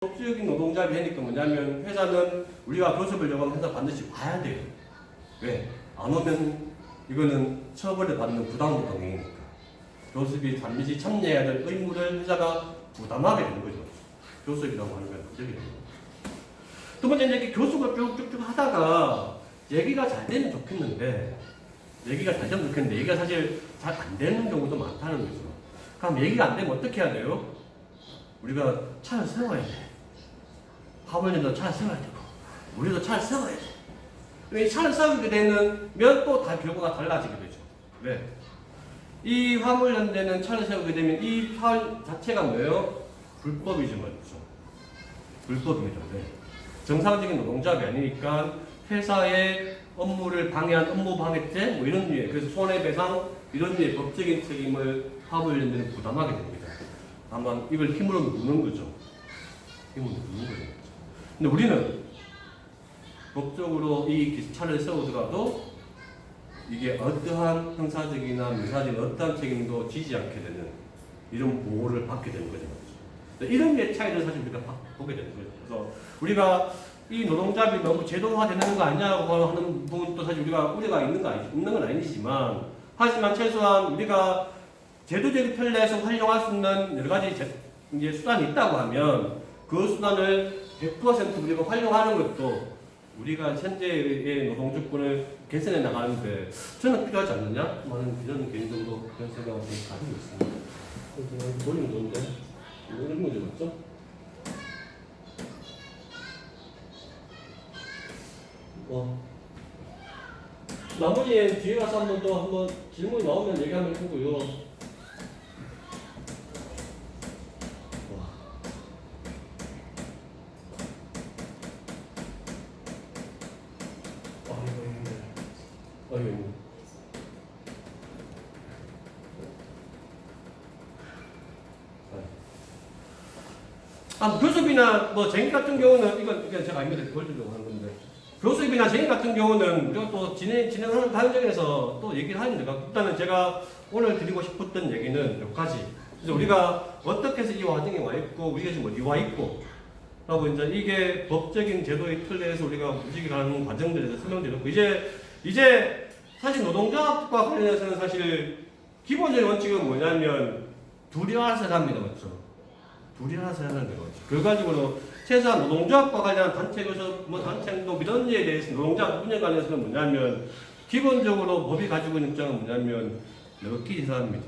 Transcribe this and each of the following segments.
법적인 노동자비 하니까 뭐냐면 회사는 우리가 교섭을 요구하면 회사 반드시 와야 돼요. 왜? 안 오면 이거는 처벌을 받는 부당노동이니까. 교섭이 반드시 참여해야 될 의무를 회사가 부담하게 되는 거죠. 교섭이라고 하는 건 법적인 거죠. 두 번째는 이렇게 교섭을 쭉쭉쭉 하다가 얘기가 잘 되면 좋겠는데 얘기가 사실 잘 안 되는 경우도 많다는 거죠. 그럼 얘기가 안 되면 어떻게 해야 돼요? 우리가 차를 세워야 돼. 화물연도 차를 세워야 되고, 우리도 차를 세워야 돼. 이 차를 세우게 되면 또 다 결과가 달라지게 되죠. 왜? 이 화물연대는 차를 세우게 되면 이 파울 자체가 뭐예요? 불법이죠, 맞죠? 불법입니다. 네. 정상적인 노동자가 아니니까 회사의 업무를 방해한 업무방해죄 뭐 이런 류의, 그래서 손해배상 이런 류의 법적인 책임을 화물연대는 부담하게 됩니다. 다만 이걸 힘으로 누르는 거죠. 힘으로 누르는 거죠. 근데 우리는 법적으로 이 차를 세우더라도 이게 어떠한 형사적이나 민사적인 어떠한 책임도 지지 않게 되는 이런 보호를 받게 되는 거죠. 이런 류의 차이를 사실 우리가 보게 되는 거죠. 그래서 우리가 이 노동자비 너무 제도화되는 거 아니냐고 하는 부분도 사실 우리가 우려가 있는 건 아니지만, 하지만 최소한 우리가 제도적인 편례에서 활용할 수 있는 여러 가지 이제 수단이 있다고 하면 그 수단을 100% 우리가 활용하는 것도 우리가 현재의 노동조건을 개선해 나가는데 저는 필요하지 않느냐? 저는 개인적으로 그런 생각을 가지고 있습니다. 머리는 좋은데? 이런 문제 맞죠? 나머지 뒤에 가서 한번 질문이 나오면 얘기하면 되고요. 교섭이나 뭐 쟁의 같은 경우는 이건 제가 아닙니다. 보여주려고 하는 건데, 교섭이나 쟁의 같은 경우는 우리가 또 진행하는 과정에서 또 얘기를 하는데, 일단은 제가 오늘 드리고 싶었던 얘기는 몇 가지. 그래서 우리가 어떻게 해서 이 과정에 와 있고, 우리가 지금 어디 와 있고, 하고 이제 이게 법적인 제도의 틀에서 우리가 움직이는 과정들에 대해서 설명드렸고, 이제 사실 노동조합과 관련해서는 사실 기본적인 원칙은 뭐냐면 둘이 알아서 합니다, 맞죠? 둘이 알아서 하는 거죠. 결과적으로 최소한 노동조합과 관련한 단체에서 단체 행동 이런 데에 대해서 노동조합 운영 관련해서는 뭐냐면 기본적으로 법이 가지고 있는 입장은 뭐냐면 몇끼 이상입니다.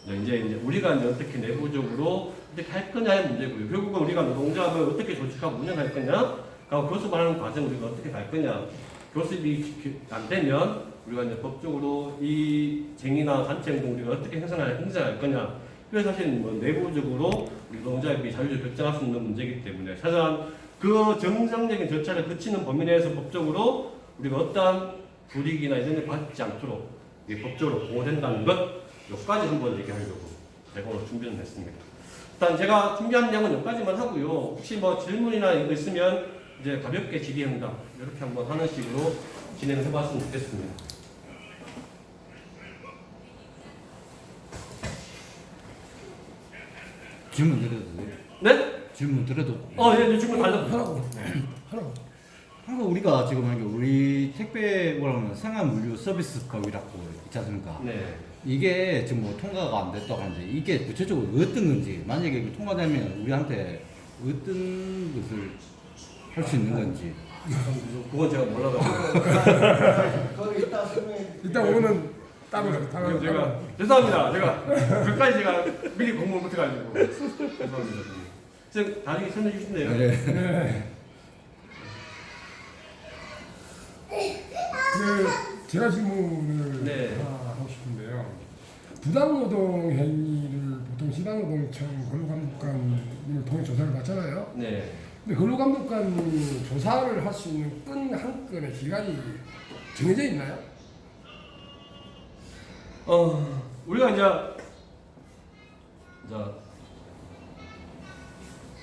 이제 우리가 이제 어떻게 내부적으로 어떻게 할 거냐의 문제고요. 결국은 우리가 노동조합을 어떻게 조직하고 운영할 거냐, 교섭을 하는 과정 우리가 어떻게 갈 거냐. 교섭이 안 되면 우리가 이제 법적으로 이 쟁의나 단체 행동 우리가 어떻게 행사할 거냐. 그래서 사실 내부적으로 우리 노동자협이 자유적으로 결정할 수 있는 문제이기 때문에 최소한 그 정상적인 절차를 거치는 범위 내에서 법적으로 우리가 어떠한 불이익이나 이런 걸 받지 않도록 법적으로 보호된다는 것, 여기까지 한번 얘기하려고 제가 오늘 준비를 했습니다. 일단 제가 준비한 내용은 여기까지만 하고요. 혹시 질문이나 이거 있으면 이제 가볍게 질의응답 이렇게 한번 하는 식으로 진행을 해봤으면 좋겠습니다. 질문 드려도 돼요? 네? 질문 드려도 예, 질문 하라고. 하라고. 우리가 지금 우리 택배 생활물류 서비스법이라고 있지 않습니까? 네. 이게 지금 통과가 안 됐다고 하는데 이게 구체적으로 어떤 건지, 만약에 통과되면 우리한테 어떤 것을 할 수 있는 건지. 그건 제가 몰라가지고. 거기 이따 설명해. 이따 오면은 따로 제가 죄송합니다. 그까지 제가 미리 공부 못해가지고 죄송합니다. 선생님 나중에 설명해 주신대요. 네. 제가 질문을 네. 하나 하고 싶은데요. 부당노동 행위를 보통 지방노동청 근로감독관님을 통해 조사를 받잖아요. 네. 근데 근로감독관이 조사를 할 수 있는 한 건의 기간이 정해져 있나요? 우리가 이제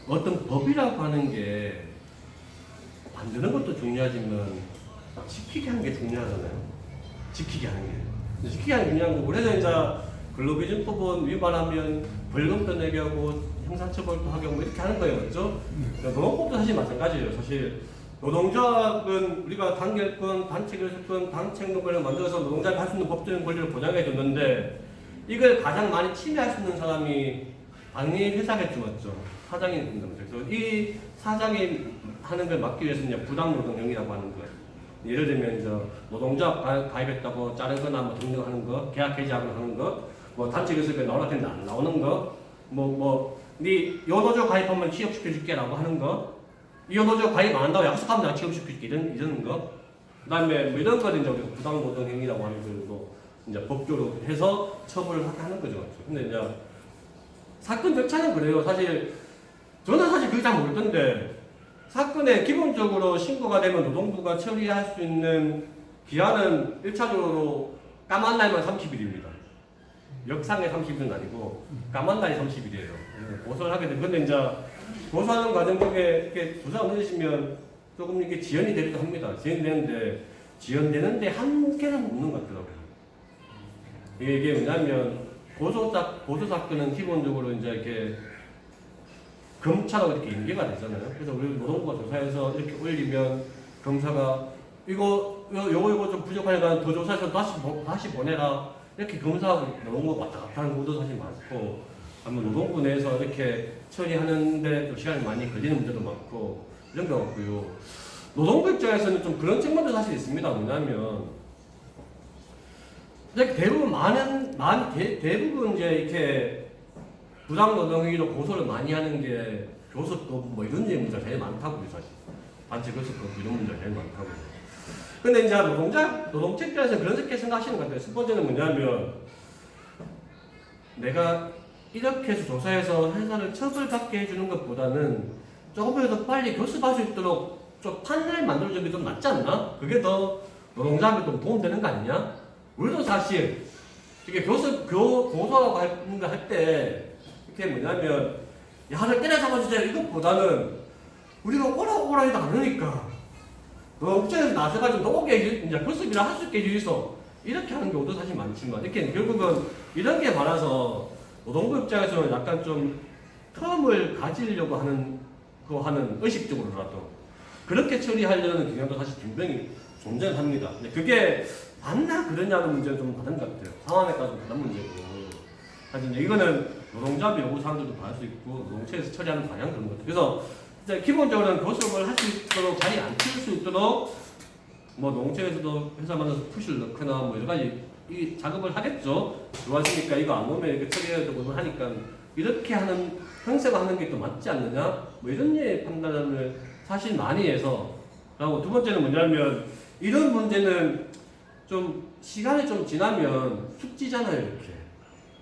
어떤 법이라고 하는 게 만드는 것도 중요하지만 지키게 하는 게 중요하잖아요. 지키게 하는 게 중요한 거고, 그래서 이제 근로기준법은 위반하면 벌금도 내게 하고 형사처벌도 하고 뭐 이렇게 하는 거예요, 맞죠? 노동법도 사실 마찬가지예요. 사실 노동조합은 우리가 단결권, 단체교섭권, 단체행동권을 만들어서 노동자가 할 수 있는 법적인 권리를 보장해 줬는데 이걸 가장 많이 침해할 수 있는 사람이 당연히 회사겠죠, 맞죠? 사장이 된다면서. 그래서 이 사장이 하는 걸 막기 위해서는 이제 부당노동행위라고 하는 거예요. 예를 들면 이제 노동조합 가입했다고 자르거나 뭐 등록하는 거, 계약 해지하거나 하는 거, 뭐 단체 교섭에 나오라 했는데 안 나오는 거, 네 요노조 가입하면 취업시켜줄게라고 하는 거, 이 요노조 가입 안 한다고 약속하면 내가 취업시켜줄게 이러는 거, 그다음에 뭐 이런 거를 이제 우리가 부당노동행위라고 하는 걸로 이제 법조로 해서 처벌을 하는 거죠, 맞죠? 근데 이제 사건 절차는 그래요. 사실 저는 사실 그게 잘 모르던데 사건에 기본적으로 신고가 되면 노동부가 처리할 수 있는 기한은 1차적으로 까만 날만 30일입니다. 역상의 30일은 아니고 까만 날이 30일이에요. 고소를 하게 되면 근데 이제 고소하는 과정 중에 이렇게 조사가 늦으시면 조금 이렇게 지연이 되기도 합니다. 지연이 되는데 지연되는데 한계는 없는 것 같더라고요. 이게 뭐냐면 고소 사건은 기본적으로 이제 이렇게 검찰하고 이렇게 연계가 되잖아요. 그래서 우리 노동부가 조사해서 이렇게 올리면 검사가 요거 좀 부족하니까 더 조사해서 다시 보내라. 이렇게 검사하고 노동부가 왔다 갔다 하는 것도 사실 많고, 아니면 노동부 내에서 이렇게 처리하는데 좀 시간이 많이 걸리는 문제도 많고, 이런 게 없고요. 노동부 입장에서는 좀 그런 측면도 사실 있습니다. 뭐냐면, 대부분 이제 이렇게 부당노동행위로 고소를 많이 하는 게 교섭법 뭐 이런 문제가 제일 많다고요, 사실. 단체 교섭법 이런 문제가 제일 많다고요. 근데 이제 노동체 입장에서 그렇게 생각하시는 것 같아요. 첫 번째는 뭐냐면, 내가 이렇게 해서 조사해서 회사를 처벌받게 해주는 것보다는 조금이라도 빨리 교섭할 수 있도록 좀 판례를 만들어주는 게 좀 낫지 않나? 그게 더 노동자한테 좀 도움되는 거 아니냐? 우리도 사실 이게 고소하고 할 때 이렇게 뭐냐면 야를 때려잡아주세요 이것보다는 우리가 오라 해도 안 오니까 업체에서 나서가지고 오게 이제 교섭이라 할 수 있게 해주이소 이렇게 하는 경우도 사실 많지만 이렇게 결국은 이런 게 많아서 노동부 입장에서는 약간 좀 텀을 가지려고 하는 의식적으로라도 그렇게 처리하려는 경향도 사실 분명히 존재합니다. 근데 그게 맞나 그러냐는 문제는 좀 다른 것 같아요. 상황에 따라 좀 다른 문제고. 사실 이거는 노동자비 요구사항들도 다를 수 있고 노동체에서 처리하는 방향 그런 것들. 그래서 이제 기본적으로는 교섭을 할 수 있도록 자리 안 튀울 수 있도록 뭐 노동체에서도 회사 만나서 푸시를 넣거나 뭐 여러 가지 이 작업을 하겠죠. 좋아지니까 이거 안 오면 이렇게 처리해야 되고 하니까 이렇게 하는 형사가 게 또 맞지 않느냐 뭐 이런 판단을 사실 많이 해서. 그리고 두 번째는 뭐냐면 이런 문제는 좀 시간이 좀 지나면 숙지잖아요.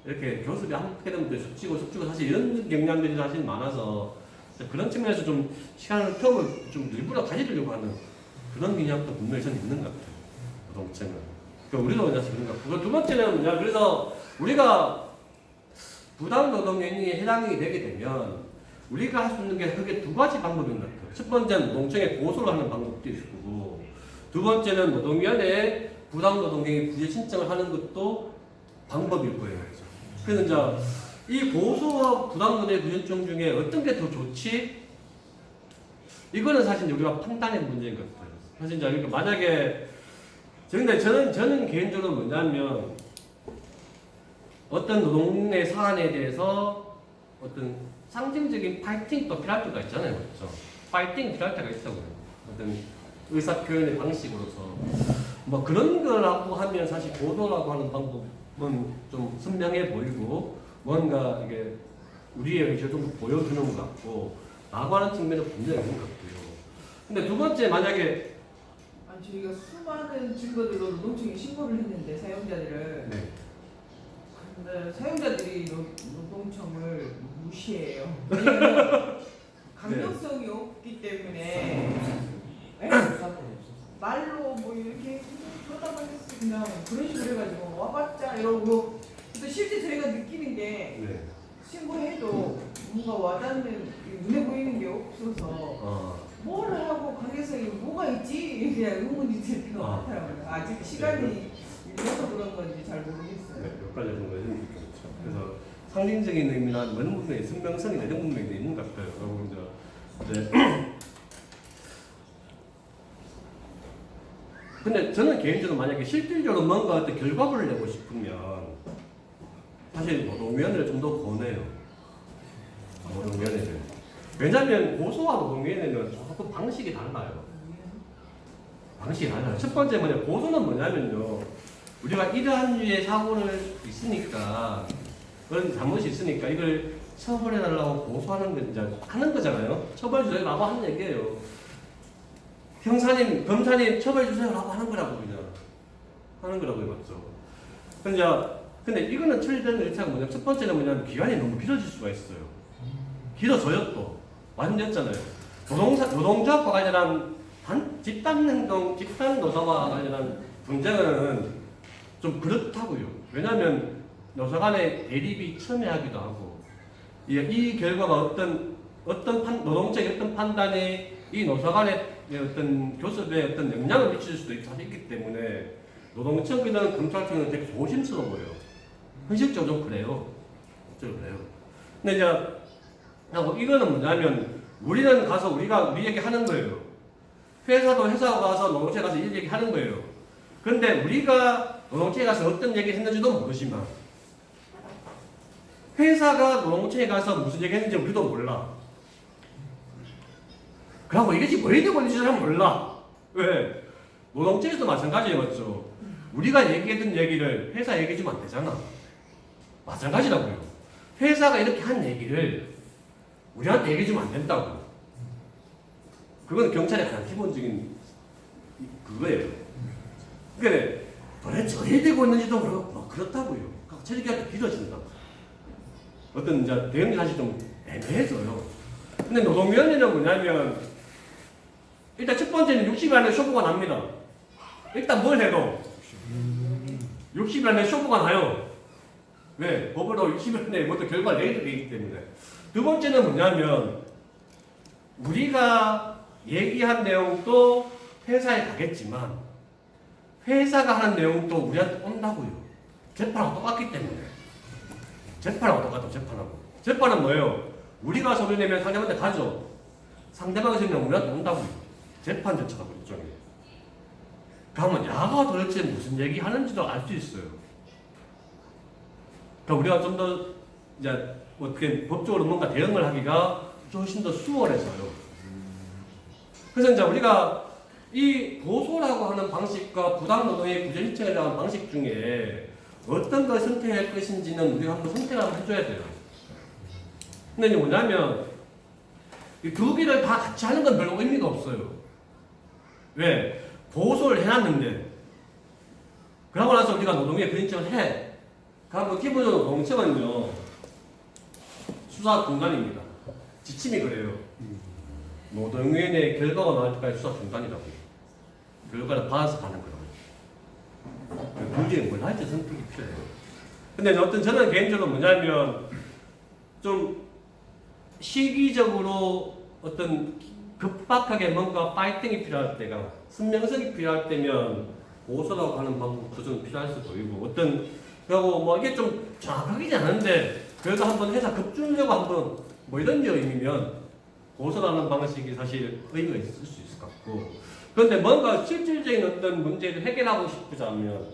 이렇게 교섭이 함께 되면 숙지고 사실 이런 경향들이 사실 많아서 그런 측면에서 좀 시간을 텀을 좀 일부러 가지려고 하는 그런 경향도 분명히 저는 있는 것 같아요. 노동체는. 우리도 그냥 그런 것 같고. 두 번째는 뭐냐 그래서 우리가 부당노동행위에 해당이 되게 되면 우리가 할 수 있는 게 크게 두 가지 방법인 것 같아요. 첫 번째는 노동청에 고소를 하는 방법도 있고, 두 번째는 노동위원회에 부당노동행위 구제 신청을 하는 것도 방법일 거예요. 그래서 이제 이 고소와 부당노동행위 구제 신청 중에 어떤 게 더 좋지? 이거는 사실 우리가 판단의 문제인 것 같아요. 사실 이제 만약에 저는 개인적으로 뭐냐면 어떤 노동의 사안에 대해서 어떤 상징적인 파이팅도 필요할 때가 있잖아요. 그렇죠? 파이팅 필요할 때가 있다고요. 어떤 의사 표현의 방식으로서. 뭐 그런 거라고 하면 사실 고소라고 하는 방법은 좀 선명해 보이고 뭔가 이게 우리의 의지를 좀 보여주는 것 같고 라고 하는 측면도 분명히 있는 것 같고요. 근데 두 번째 만약에 저희가 수많은 증거들로 노동청에 신고를 했는데 사용자들을 네. 근데 사용자들이 노동청을 무시해요. 왜냐면 강력성이 없기 때문에 말로 뭐 이렇게 쳐다보겠어 그냥 그런 식으로 해가지고 와봤자 이러고 또 실제 저희가 느끼는 게 네. 신고해도 뭔가 와닿는 눈에 보이는 게 없어서 뭘 하고 강력성이 뭐가 있지 그냥 의문이 들 것 같아요. 아직 시간이 일러서 그런 건지 잘 모르겠어요. 네, 몇 가지 정도 있죠. 그래서 상징적인 의미나 많은 부분에 선명성이 내정 부분이 있는 것 같아요. 그리고 이제 근데 저는 개인적으로 만약에 실질적으로 뭔가 어떤 결과물을 내고 싶으면 사실 노동위원회를 좀 더 권해요. 노동위원회를. 왜냐하면 고소와 노동위원회는 조금 방식이 달라요. 방식이 달라요. 첫 번째 고소는 뭐냐면요. 우리가 이러한 류의 사고를 있으니까 그런 잘못이 있으니까 이걸 처벌해달라고 고소하는 거 이제 하는 거잖아요. 처벌 주세요라고 하는 얘기예요. 형사님, 검사님 처벌 주세요라고 하는 거라고 그냥 하는 거라고 해봤죠. 근데 이거는 처리되는 일차가 뭐냐면 첫 번째는 뭐냐면 기간이 너무 길어질 수가 있어요. 길어져요 또 완전했잖아요. 노동조합과 관련한 집단 행동, 집단 노사와 관련한 분쟁은 좀 그렇다고요. 왜냐하면 노사 간의 대립이 첨예하기도 하고 이 결과가 어떤 노동적인 어떤 판단에 이 노사 간의 어떤 교섭에 어떤 영향을 미칠 수도 있기 때문에 노동청이나 검찰청은 되게 조심스러워요. 현실적으로 좀 그래요. 근데 이거는 뭐냐면 우리는 가서 우리 얘기 하는 거예요. 회사도 회사 가서 노동청에 가서 이 얘기 하는 거예요. 근데 우리가 노동청에 가서 어떤 얘기를 했는지도 모르지만 회사가 노동청에 가서 무슨 얘기 했는지 우리도 몰라. 그리고 이게 지금 왜 되고 있는지 잘 몰라. 왜? 노동청에서도 마찬가지예요. 맞죠? 우리가 얘기했던 얘기를 회사 얘기해주면 안 되잖아. 마찬가지라고요. 회사가 이렇게 한 얘기를 우리한테 얘기해주면 안 된다고. 그건 경찰의 가장 기본적인 그거예요. 그러니까 도대체 왜 되고 있는지도 모르고 뭐 그렇다고요. 처리기간이 길어진다. 어떤 이제 대응이 사실 좀 애매해져요. 근데 노동위원회는 뭐냐면 일단 첫 번째는 60일 안에 쇼부가 납니다. 일단 뭘 해도 60일 안에 쇼부가 나요. 왜? 법으로 60일 안에 모두 결과를 내야 되기 때문에. 두 번째는 뭐냐면 우리가 얘기한 내용도 회사에 가겠지만 회사가 하는 내용도 우리한테 온다고요. 재판하고 똑같기 때문에. 재판하고 똑같아요. 재판은 뭐예요? 우리가 서류 내면 상대방한테 가죠. 상대방의 서류는 우리한테 온다고요. 재판 절차가 일종이에요. 그러면 야가 도대체 무슨 얘기 하는지도 알 수 있어요. 그러니까 우리가 좀 더 이제 어떻게 법적으로 뭔가 대응을 하기가 훨씬 더 수월해서요. 그래서 이제 우리가 이 고소라고 하는 방식과 부당노동의 구제신청이라고 하는 방식 중에 어떤 걸 선택할 것인지는 우리가 한번 선택을 한번 해줘야 돼요. 근데 이제 뭐냐면 이 두 개를 다 같이 하는 건 별로 의미가 없어요. 왜? 고소를 해놨는데 그러고 나서 우리가 노동위에 구제신청을 해. 그러면 기본적으로 노동청은요 수사 중단입니다. 지침이 그래요. 노동위원회 결과가 나올 때까지 수사 중단이라고. 결과를 받아서 가는 거라고. 굳이 뭘 할지 선택이 필요해요. 근데 어떤 저는 개인적으로 뭐냐면 좀 시기적으로 어떤 급박하게 뭔가 파이팅이 필요할 때가 선명성이 필요할 때면 고소라고 하는 방법도 좀 필요할 수 보이고 그리고 뭐 이게 좀 정확하지 않은데 그래도 한번 회사 급주려고 한번 뭐 이런 의미면 고소라는 방식이 사실 의미가 있을 수 있을 것 같고 그런데 뭔가 실질적인 어떤 문제를 해결하고 싶으자면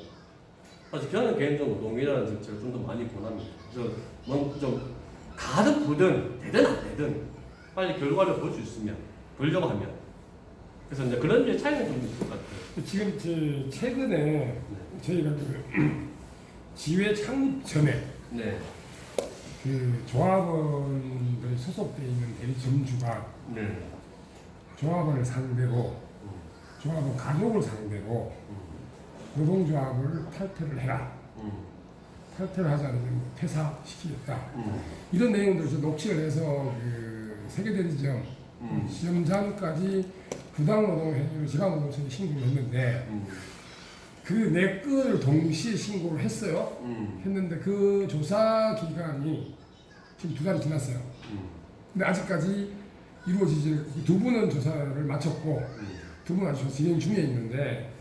사실 저는 개인적으로 노동이라는 정책을 좀 더 많이 권합니다. 그래서 좀 가든 부든 되든 안 되든 빨리 결과를 볼 수 있으면 보려고 하면 그래서 이제 그런 류의 차이는 좀 있을 것 같아요. 지금 최근에 저희가 지회 창립 전에 네. 그 조합원들이 소속되어 있는 대리 점주가 네. 조합원을 상대로 조합원 가족을 상대로 노동조합을 탈퇴를 해라. 탈퇴를 하지 않으면 퇴사시키겠다. 이런 내용들을 좀 녹취를 해서 그 세계대리점 시험장까지 부당노동행위로 지방노동청에 신고를 했는데 그 네 건을 동시에 신고를 했어요. 했는데 그 조사 기간이 지금 2달이 지났어요. 근데 아직까지 이루어지지 두 분은 조사를 마쳤고 두 분은 아직 진행 중에 있는데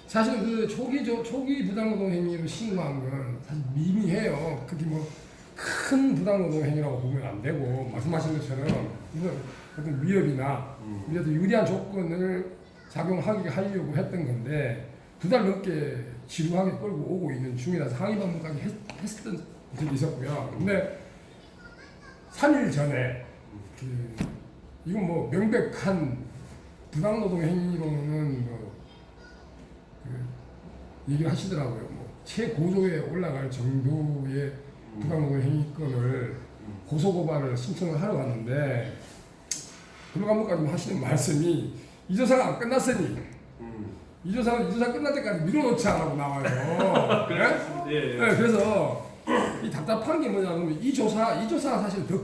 사실 그 초기 부당노동 행위로 신고한 건 사실 미미해요. 그게 뭐 큰 부당노동 행위라고 보면 안 되고 말씀하신 것처럼 이건 어떤 위협이나 이래도 유리한 조건을 작용하려고 했던 건데 2달 넘게 지루하게 끌고 오고 있는 중이라서 항의 방문까지 했었던 적이 있었고요. 근데 3일 전에 이건 뭐 명백한 부당노동 행위로는 얘기를 하시더라고요. 뭐 최고조에 올라갈 정도의 부당노동 행위권을 고소고발을 신청을 하러 갔는데 근로감독관님 하시는 말씀이 이 조사가 안 끝났으니 이 조사 끝날 때까지 밀어놓자라고 나와요. 그래? 예. 네, 그래서 이 답답한 게 뭐냐면 이 조사가 사실 더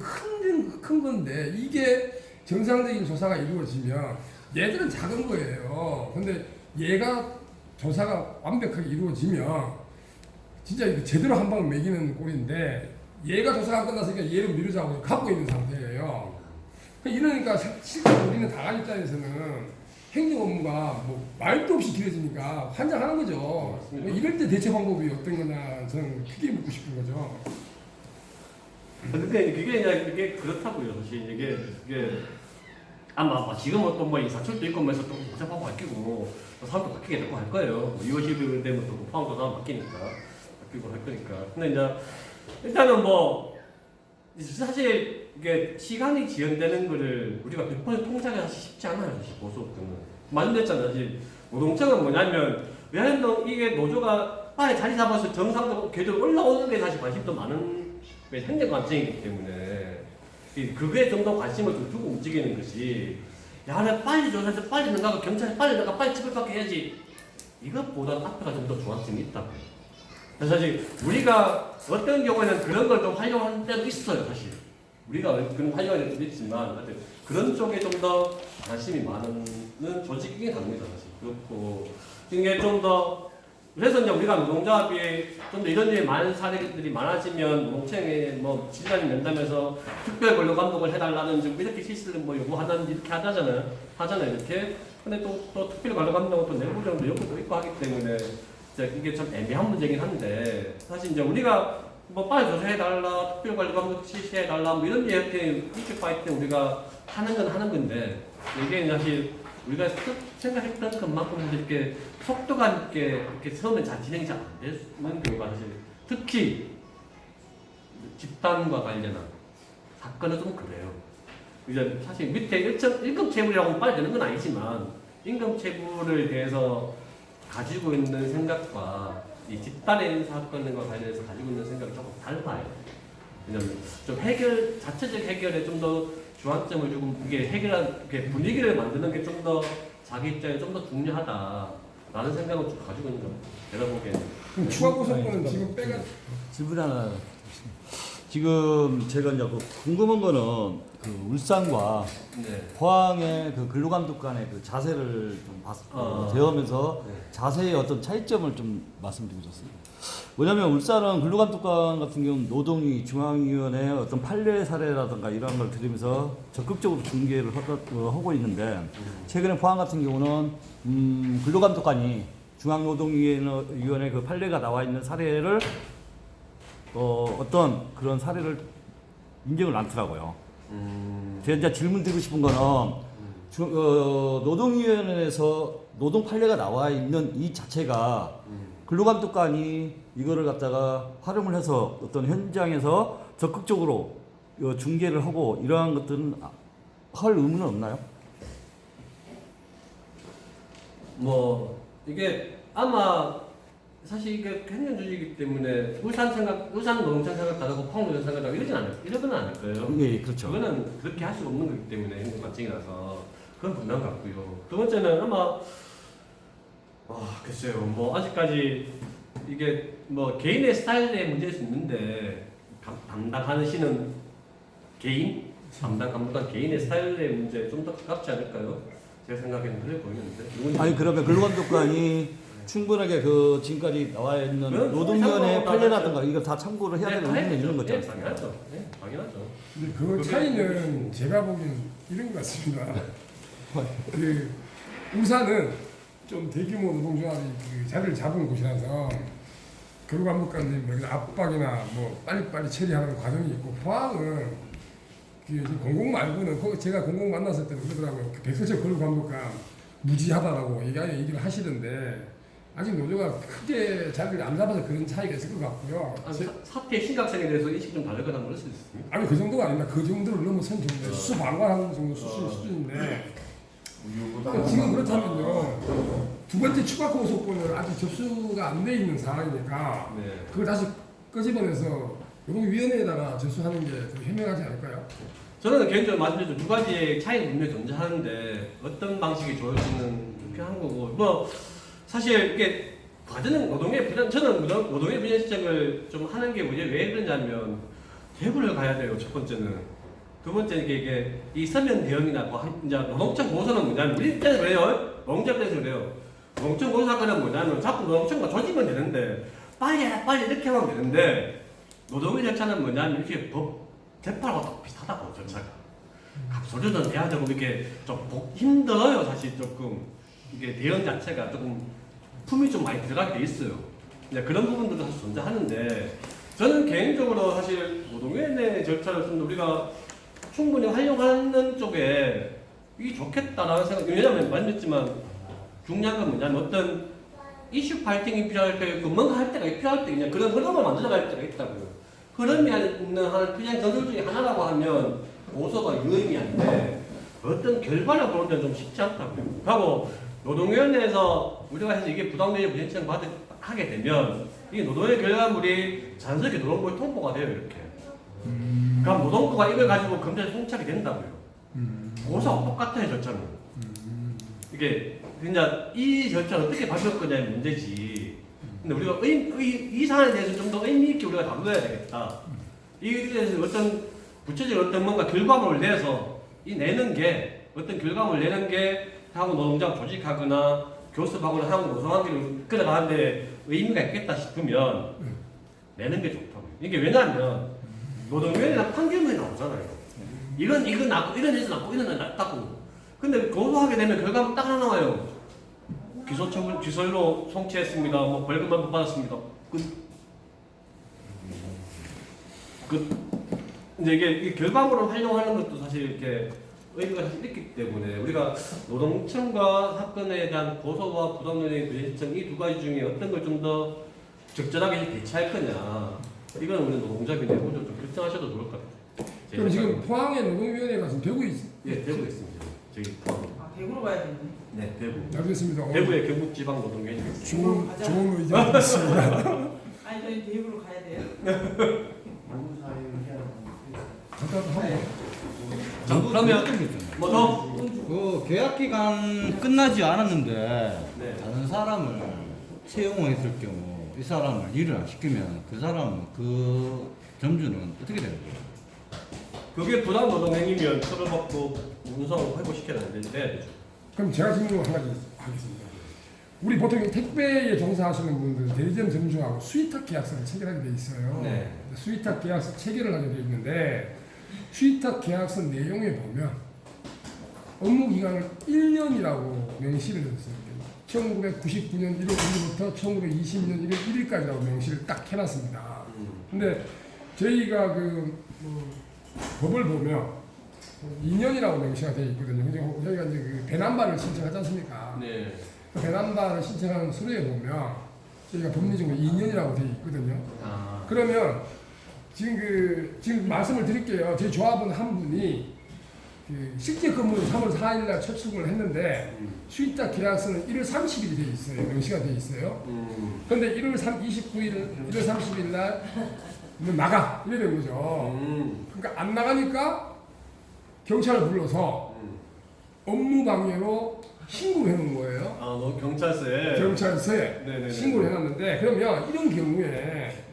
큰 건데 이게 정상적인 조사가 이루어지면 얘들은 작은 거예요. 근데 얘가 조사가 완벽하게 이루어지면 진짜 이거 제대로 한 방 매기는 꼴인데 얘가 조사가 끝났으니까 얘를 미루자고 갖고 있는 상태예요. 이러니까 실제 우리는 당한 입장에서는 행정 업무가 뭐 말도 없이 길어지니까 환장하는 거죠. 뭐 이럴 때 대체 방법이 어떤 거냐 저는 크게 묻고 싶은 거죠. 근데 그게 그렇다고요. 사실 이게 아마 지금은 또뭐 인사철도 있고 뭐해서 또 복잡하고 바뀌고 또 사람도 바뀌게 되고 할 거예요. 뭐 2월 10일 되면 또 포항도 사람 바뀌니까 바뀌고 할 거니까. 근데 이제 일단은 뭐 사실 이게 시간이 지연되는 거를 우리가 100% 통제하기 사실 쉽지 않아요. 사실 보수업들은 말씀드렸잖아요. 사실 노동청은 뭐냐면 왜냐면 이게 노조가 빨리 자리 잡아서 정상적으로 궤도 올라오는 게 사실 관심도 많은 행정 관청이기 때문에 그거에 좀 더 관심을 좀 두고 움직이는 것이 야, 나 빨리 조사해서 빨리 나가고 경찰에 빨리 나가 빨리 집을 밖에 해야지 이것보다 앞에가 좀 더 중앙성이 있다고. 그래서 사실 우리가 어떤 경우에는 그런 걸 좀 활용하는 때도 있어요. 사실 우리가 그런 활용하는 때도 있지만 그런 쪽에 좀 더 관심이 많은 조직이긴 합니다. 사실 그렇고 이게 좀 더 그래서 이제 우리가 노동조합이 좀 더 이런 일이 많은 사례들이 많아지면 노동청에 뭐 질문이 면담에서 특별 근로 감독을 해달라는지 이렇게 실시를 뭐 요구하든지 이렇게 하잖아요 이렇게. 근데 또 특별 근로 감독은 또 내부적으로 요구도 있고 하기 때문에 이게 좀 애매한 문제긴 한데 사실 이제 우리가 뭐 빨리 조사해달라 특별 근로 감독 실시해달라 뭐 이런 이렇게 바일 때 우리가 하는 건 하는 건데 이게 사실 우리가 생각했던 것만큼 이렇게 속도감 있게 이렇게 처음에 잘 진행이 잘 안 되는 경우가 사실 특히 집단과 관련한 사건은 좀 그래요. 이제 사실 밑에 임금 체불이라고 빨리 되는 건 아니지만 임금 체불에 대해서 가지고 있는 생각과 이 집단의 사건과 관련해서 가지고 있는 생각이 조금 달라요. 왜냐면 좀 자체적 해결에 좀 더 주안점을 주고 이게 이렇게 분위기를 만드는 게 좀 더 자기 입장에 좀 더 중요하다라는 생각을 좀 가지고 있는 거예요. 제가 보기에는. 그럼 추가 고소권은 지금 빼가 질문 하나. 지금 제가 이제 궁금한 거는 그 울산과 네. 포항의 그 근로감독 간의 그 자세를 좀 대하면서 네. 자세의 어떤 차이점을 좀 말씀드리고 싶습니다. 뭐냐면 울산은 근로감독관 같은 경우는 노동위 중앙위원회 어떤 판례 사례라든가 이러한 걸 들으면서 적극적으로 중개를 하고 있는데 최근에 포항 같은 경우는 근로감독관이 중앙노동위원회 그 판례가 나와 있는 사례를 어떤 그런 사례를 인정을 않더라고요. 제가 이제 질문 드리고 싶은 거는 노동위원회에서 노동 판례가 나와 있는 이 자체가 근로감독관이 이거를 갖다가 활용을 해서 어떤 현장에서 적극적으로 중개를 하고 이러한 것들은 할 의무는 없나요? 뭐 이게 아마 사실 이게 행정 조직이기 때문에 울산 노동청 생각하고 포항 노동청 생각하고 이러지는 않을 거예요. 예, 그렇죠. 그거는 그렇게 할 수가 없는 거기 때문에 행정 관청이라서 그건 분명 같고요. 두 번째는 아마 글쎄요. 뭐 아직까지 이게 뭐 개인의 스타일의 문제일 수 있는데 담당하시는 개인 담당 감독관 개인의 스타일의 문제에 좀 더 가깝지 않을까요? 제가 생각에는 그래 보이는데. 아니 그러면 근로감독관이 충분하게 그 지금까지 나와 있는 노동위원회 판례라든가 이거 다 참고를 해야 되는 의무는 있는 거죠. 당연하죠. 네, 당연하죠. 근데 그 차이는 제가 보기엔 이런 것 같습니다. 그 울산은 좀 대규모 노동조합이 그 자리를 잡은 곳이라서 교육감독관님 압박이나 뭐 빨리빨리 처리하는 과정이 있고 포항은 그 지금 공공 말고는 제가 공공 만났을 때는 그러더라고요. 그 백서철 교육감독관 무지하다라고 얘기를 하시던데 아직 노조가 크게 자리를 안 잡아서 그런 차이가 있을 것 같고요. 사태의 심각성에 대해서 인식이 좀 다르거나 그럴 수 있습니다. 아니 그 정도가 아닙니다. 그 정도를 넘어선 정도 수방관하는 정도 수준인데 지금 그렇다면요. 두 번째 추가 고소권을 아직 접수가 안 돼 있는 상황이니까 네. 그걸 다시 끄집어내서 노동위원회에다가 접수하는 게 더 현명하지 않을까요? 저는 개인적으로 말씀드린 두 가지의 차이는 분명히 존재하는데 어떤 방식이 좋을지는 필요한 거고 뭐 사실 이게 과제는 노동의 부전 저는 노동의 부전 신청을 좀 하는 게 뭐지 왜 그러냐면 대구를 가야 돼요 첫 번째는. 두 번째는 이게 이 서면 대응이나 뭐 이제 노동청 고소는 뭐냐면 우리 입장에서 그래요. 노동자 입장에서 그래요. 노동청 고소 사건은 뭐냐면 자꾸 노동청과 조지면 되는데 빨리 해라 빨리 이렇게 하면 되는데 노동의 절차는 뭐냐면 이렇게 법 재판하고 비슷하다고 절차가. 소주는 대화적으로 이렇게 좀 힘들어요 사실 조금 이게 대응 자체가 조금 품이 좀 많이 들어가게 돼 있어요. 이제 그런 부분들도 사실 존재하는데 저는 개인적으로 사실 노동위원회 절차를 좀 우리가 충분히 활용하는 쪽에 이게 좋겠다라는 생각. 왜냐하면 말했지만 중요한 건 뭐냐면 어떤 이슈 파이팅이 필요할 때 있고 뭔가 할 때가 필요할 때 그냥 그런 흐름을 만들어갈 때가 있다고요. 흐름이 있는 그냥 전술 중에 하나라고 하면 고소가 유의미한데 어떤 결과를 보는 데는 좀 쉽지 않다고요. 하고 노동위원회에서 우리가 해서 이게 부당노동 부신청 하게 되면 이 노동의 결과물이 자연스럽게 노동부에 통보가 돼요 이렇게. 그럼 노동부가 이걸 가지고 검찰에 송치하게 된다고요. 고소와 똑같아요 절차는. 이게 그냥 이 절차를 어떻게 바꿀 거냐의 문제지. 근데 우리가 이 사안에 대해서 좀 더 의미 있게 우리가 다뤄야 되겠다. 이에 대해서 어떤 구체적인 어떤 뭔가 결과물을 내서 내는 게 어떤 결과물을 내는 게 하고 노동자 조직하거나 교섭하거나 하고 노동관계를 끌어가는데 의미가 있겠다 싶으면 내는 게 좋다고요. 이게 왜냐하면 노동위원회나 판결문이 나오잖아요. 이건 낫고 이런 해서 낫고 이런 해 낫다고. 근데 고소하게 되면 결과물 딱 하나 나와요. 기소일로 송치했습니다. 뭐 벌금만 못 받았습니다. 이제 이게 결과물을 활용하는 것도 사실 이렇게 의미가 사실 있기 때문에 우리가 노동청과 사건에 대한 고소와 부당노동의 부신청 이 두 가지 중에 어떤 걸 좀 더 적절하게 대처할 거냐. 이건 우리 노동자비 내부적으로 좀 결정하셔도 좋을 것 같아요. 그럼 지금 포항의 노동위원회가 지금 되고 예, 대구에 있습니다. 저기 포항. 아 대구로 가야 되네. 네, 대구. 알겠습니다. 대구의 경북지방노동위원회 있습니다. 좋은 의견 있습니다. 아니 저희 대구로 가야 돼요. 남부 사회를 해야 잠깐 한번. 자, 그러면 뭐 더? 그 계약 기간 끝나지 않았는데 네. 다른 사람을 채용했을 경우 이 사람을 일을 안 시키면 그 사람은 그 점주는 어떻게 되는 거예요? 그게 부당노동행위면 처벌받고 운송 회고시켜야 되는데 돼야 되죠. 그럼 제가 질문 한 가지 하겠습니다. 우리 보통 이 택배에 종사하시는 분들은 대리점 점주하고 수위탁 계약서를 체결하게 돼 있어요. 네. 수위탁 계약서 체결을 하게 돼 있는데 수위탁 계약서 내용에 보면 업무 기간을 1년이라고 명시를 해줬어요. 1999년 1월 1일부터 1920년 1월 1일까지라고 명시를 딱 해놨습니다. 근데 저희가 법을 보면 2년이라고 명시가 되어 있거든요. 근데 저희가 이제 그 배남발을 신청하지 않습니까? 네. 그 배남발을 신청하는 서류에 보면 저희가 법리적으로 2년이라고 되어 있거든요. 아. 그러면 지금 말씀을 드릴게요. 저희 조합원 한 분이 실제 근무는 3월 4일날 첫 출근을 했는데 수의탁 계약서는 1월 30일이 돼 있어요. 명시가 돼 있어요. 그런데 1월 29일, 1월 30일 날 나가 이래 된 거죠. 그러니까 안 나가니까 경찰을 불러서 업무 방해로 신고를 해놓은 거예요. 아, 뭐 경찰서에. 경찰서에 네네네. 신고를 해놨는데 그러면 이런 경우에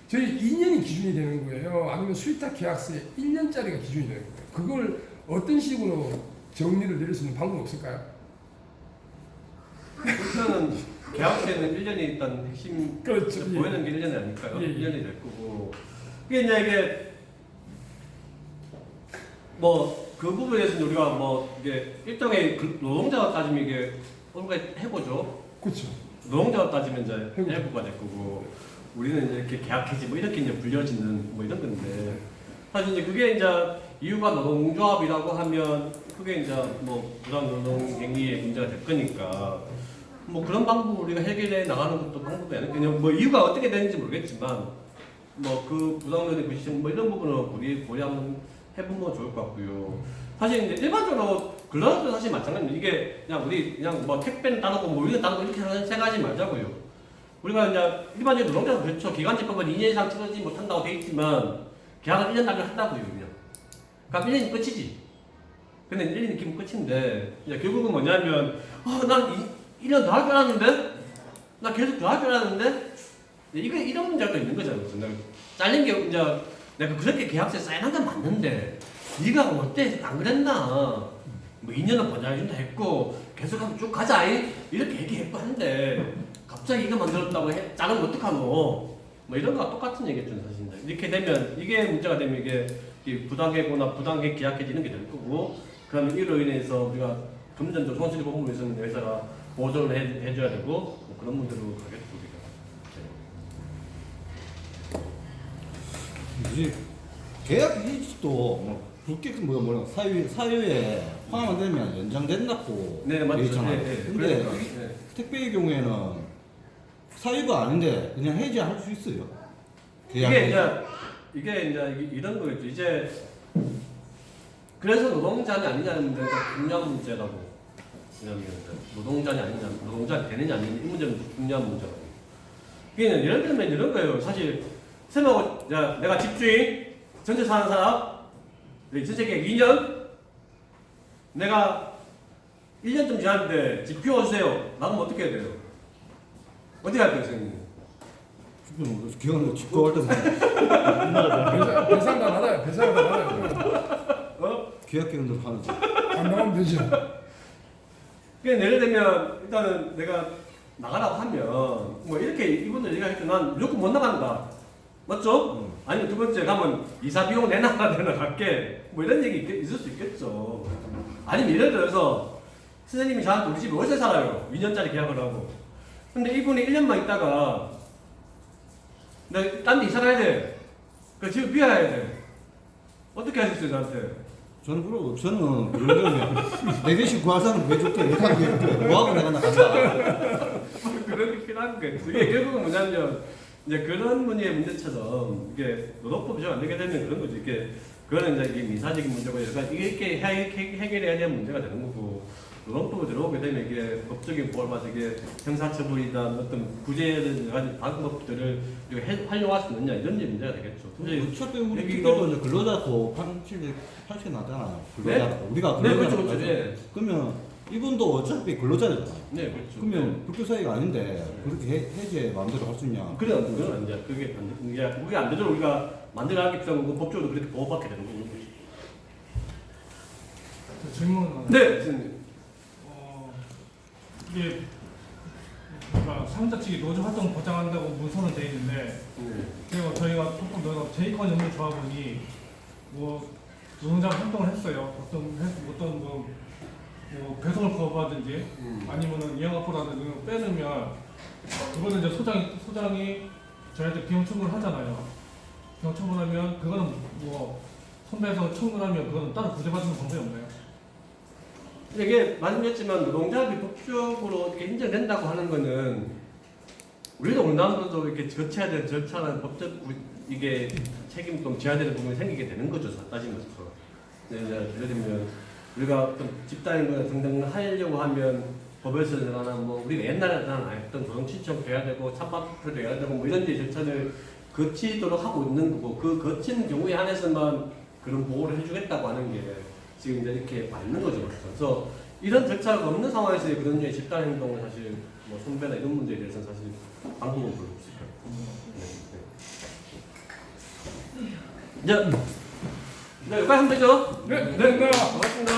저희 2년이 기준이 되는 거예요. 아니면 수의탁 계약서에 1년짜리가 기준이 되는 거예요. 그걸 어떤 식으로 정리를 내릴 수 있는 방법 없을까요? 우선은 계약서에는 1년이 일단 핵심 그렇죠. 보이는 게 1년이 아닐까요? 예, 예. 1년이 될 거고 이게 이제 뭐 그 부분에 대해서는 우리가 뭐 이게 일종의 노동자가 따지면 이게 우리가 해보죠. 그렇죠. 노동자가 따지면 이제 해고죠. 해고가 될 거고 우리는 이제 이렇게 계약해지 뭐 이렇게 이제 불려지는 뭐 이런 건데 사실 이제 그게 이제 이유가 노동조합이라고 하면 그게 이제 뭐 부당노동행위의 문제가 될 거니까 뭐 그런 방법을 우리가 해결해 나가는 것도 방법이 아니고 그냥 뭐 이유가 어떻게 되는지 모르겠지만 뭐 그 부당노동의 그 시스템 뭐 이런 부분은 우리 고려 한번 해보면 좋을 것 같고요. 사실 이제 일반적으로 근로자도 사실 마찬가지입니다. 이게 그냥 우리 그냥 뭐 택배는 따르고 뭐 우리는 따르고 이렇게 생각하지 말자고요. 우리가 이제 일반적인 노동자도 그렇죠. 기간제법은 2년 이상 치르지 못한다고 돼 있지만 계약을 1년 단위로 한다고요. 그냥. 그럼 1년이 끝이지. 근데 1년이 기본 끝인데 이제 결국은 뭐냐면 난 1년 더 할 줄 알았는데 나 계속 더 할 줄 알았는데 이런 문제가 있는 거잖아요. 잘린 게 이제 내가 그렇게 계약서에 사인한 건 맞는데 네가 어때 안 그랬나 뭐 2년은 보장해준다 했고 계속하면 쭉 가자 이렇게 얘기했고 한데 갑자기 이거 만들었다고 자르면 어떡하노 뭐 이런 거와 똑같은 얘기죠 사실. 이렇게 되면 이게 문제가 되면 이게 부당해고나 부당해 계약해지는 게 될 거고 그러면 이로 인해서 우리가 금전적 손실이 보험으로 있었는 회사가 보존을 해줘야 되고 뭐 그런 문제로 가겠죠 우리가. 이제 계약 해지도 뭐 그렇게 뭐냐 사유에 포함 안 되면 연장된다고 네 맞죠. 돼 있잖아요. 네, 네. 근데 그러니까, 네. 택배의 경우에는 사유가 아닌데 그냥 해지할 수 있어요. 계약 이게 해지. 이제 이런 거겠죠. 이제 그래서 노동자냐 아니냐는 문제가 중요한 문제라고. 왜냐면 노동자냐 아니냐, 노동자 되느냐 아니냐 이 문제는 중요한 문제라고. 이게 예를 들면 이런 거예요. 사실 쌤하고 내가 집주인 전세 사는 사람 전세 계약 2년 내가 1년쯤 지났는데 집 비워주세요. 나가면 어떻게 해야 돼요? 어떻게 할 거예요, 선생님? 기왕 집구할 때 배상도 받아요. 배상도 받아요. 계약 기간대로 하는 거. 안 나오면 되죠. 그냥 예를 들면 일단은 내가 나가라고 하면 뭐 이렇게 이분들 얘기하겠죠. 난 무조건 못 나간다. 맞죠? 아니면 두 번째 가면 이사 비용 내놔라 갈게. 뭐 이런 얘기 있을 수 있겠죠. 아니면 예를 들어서 선생님이 저한테 우리 집에 월세 살아요. 2년짜리 계약을 하고. 근데 이분이 1년만 있다가 내가 딴 데 이사 가야 돼. 그 집을 비워야 돼. 어떻게 하셨어요 저한테? 저는 그러면 내 대신 구할 사람 왜 줄게 내가 줄게 뭐하고 내가 나간다. 그렇긴 한 거예요. 이게 결국은 뭐냐면 이제 그런 분야의 문제처럼 이게 노동법 제정 안 되게 되면 그런 거죠. 이게 그거는 이제 이게 민사적인 문제고 이게 이렇게 해결해야 되는 문제가 되는 거고 노동법을 들어오게 되면 이게 법적인 보호를 받아서 이게 형사처벌이나 어떤 구제를 가진 방법들을 활용할 수 있느냐 이런 문제가 되겠죠. 어차피 우리 여기 특별도 이제 근로자도 87 나잖아요. 근로자 네? 우리가 네, 근로자 그렇죠, 그렇죠. 네. 그러면 이분도 어차피 근로자잖아요. 네, 그렇죠. 그러면 불교 사이가 아닌데 그렇게 해제 마음대로 할 수 있냐? 그건 안 돼. 그게 안 되도록 우리가 만들어야기 때문에 법적으로 그렇게 보호받게 되는 거죠. 질문 하나. 네, 선생님. 이게 그러니까 사용자 측이 노조 활동 보장한다고 문서는 돼 있는데 그리고 저희가 조금 더 제2권 연구 조합원이 뭐 노동자 활동을 했어요. 어떤 뭐 배송을 거부하든지 아니면은 이양업보라든지 이런 거 빼놓으면 그거는 이제 소장이 저희한테 비용 청구를 하잖아요. 비용 청구하면 그거는 뭐 손배송 청구를 하면 그거는 따로 구제받는 방법이 없나요? 이게 말씀드렸지만 노동자합의 법적으로 이렇게 인정된다고 하는 거는 우리도 우리나라도 이렇게 거쳐야 되는 절차나 법적 이게 책임도 져야 되는 부분이 생기게 되는 거죠. 따지면서. 네, 예를 들면 우리가 어떤 집단인거나 등등 하려고 하면 법에서 하나 뭐 우리가 옛날에 했던 조정 신청도 해야 되고 찬반 투표도 해야 되고 뭐 이런 데 절차를 거치도록 하고 있는 거고 그 거친 경우에 한해서만 그런 보호를 해주겠다고 하는 게 지금 이제 이렇게 맞는 거죠. 그래서 이런 절차가 없는 상황에서 그런 류의 집단 행동을 사실 뭐 선배나 이런 문제에 대해서는 사실 방법은 별로 없을 거예요. 이제 여기까지 하면 되죠? 네, 네, 네. 고맙습니다.